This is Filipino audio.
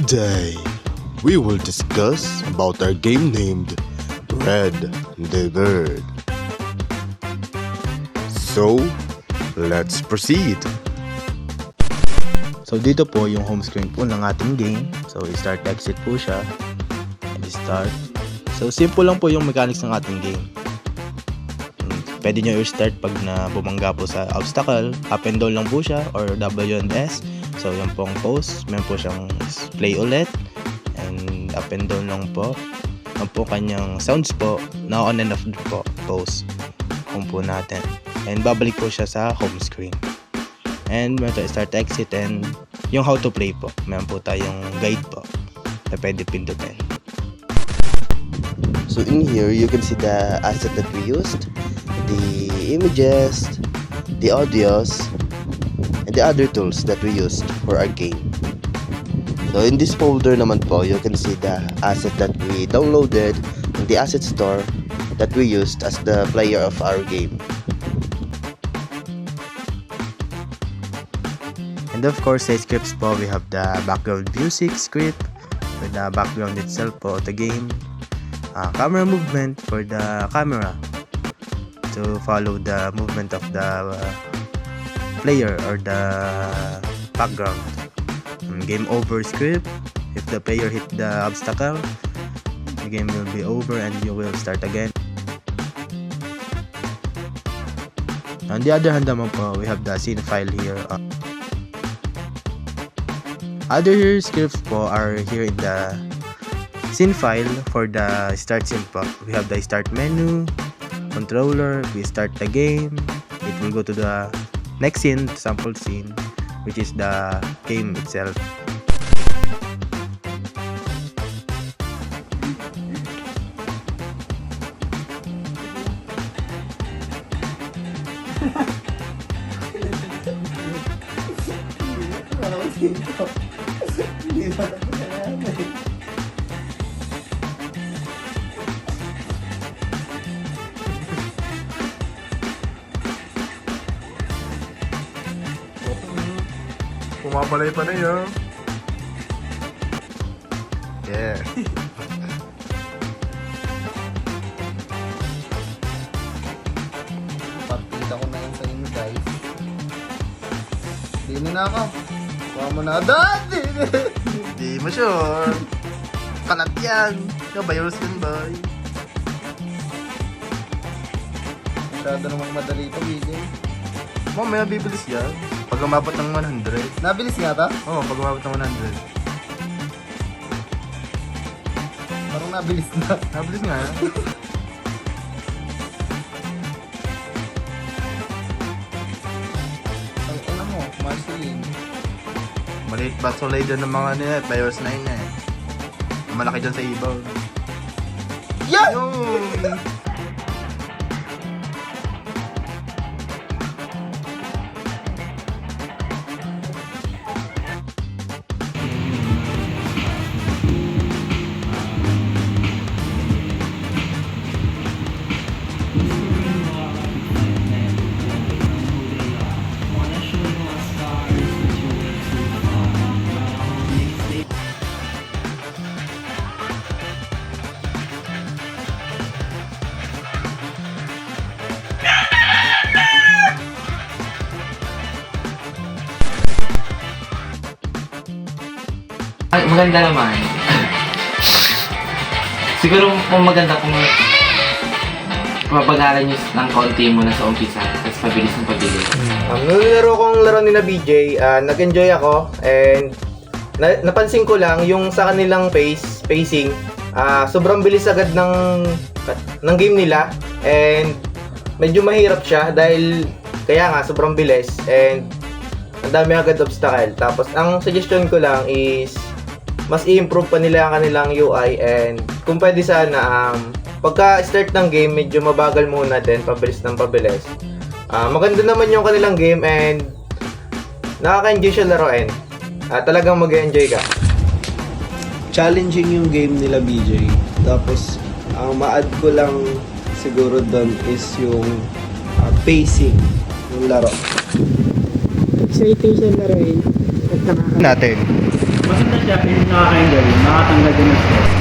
Today, we will discuss about our game named Red the Bird. So, let's proceed. So dito po yung home screen po ng ating game. So start exit po siya. And start. So simple lang po yung mechanics ng ating game. Pwede nyo i-start pag na bumangga po sa obstacle. Up and down lang po siya or W and S. So yan po ang pause. Meron po siyang play ulit. And up and down lang po. Yan po kanyang sounds po. Na on and off po. Pause. Home po natin. And babalik po siya sa home screen. And meron tayo start exit and yung how to play po. Meron po tayong guide po na pwede pindutin. So in here, you can see the asset that we used, the images, the audios, and the other tools that we used for our game. So in this folder naman po, you can see the asset that we downloaded and the asset store that we used as the player of our game. And of course, sa scripts po, we have the background music script with the background itself po of the game. Camera movement for the camera to follow the movement of the player or the background. Game over script. If the player hit the obstacle, the game will be over and you will start again. On the other hand naman po, we have the scene file here. Other scripts po are here in the scene file. For the start scene po, we have the start menu, controller, we start the game, it will go to the next scene, sample scene, which is the game itself. Pumapalay pa na yun. Yeah. Partida ko na yun sa inyo, guys. Dini na ako. Kuha mo na. Dati! Di mo sure. Kalat yan. Kabayos yan, boy. Masyado namang madali ito, William. Mamaya bibilis yan. Pag umabot ng 100. Nabilis nga ta? Oo, pag umabot ng 100. Parang nabilis na. Nabilis nga yan. Ang ina mo, Marceline. Maliit ba solay dyan ng mga nila, players na yun eh. Malaki dyan sa ibaw. Yan! Yun! Ay, maganda naman. Siguro kung maganda kung mapag-aral nyo ng konti muna sa umpisa tapos pabilis ng pabilis. Nung nilaro kong laro ni na BJ, nag-enjoy ako and napansin ko lang yung sa kanilang pacing, sobrang bilis agad ng game nila and medyo mahirap siya dahil kaya nga sobrang bilis and ang dami agad obstacle. Tapos ang suggestion ko lang is mas i-improve pa nila ang kanilang UI and kung pwede sana pagka-start ng game medyo mabagal muna din, pabilis ng pabilis. Maganda naman yung kanilang game and nakaka-enjoy siya laruin. Talagang mag-enjoy ka. Challenging yung game nila BJ. Tapos ang ma-add ko lang siguro doon is yung pacing ng laro. Exciting siya laruin at nakaka- Natin. Maganda siya, hindi nakaka-enjoy, nakatanggal din ng stress.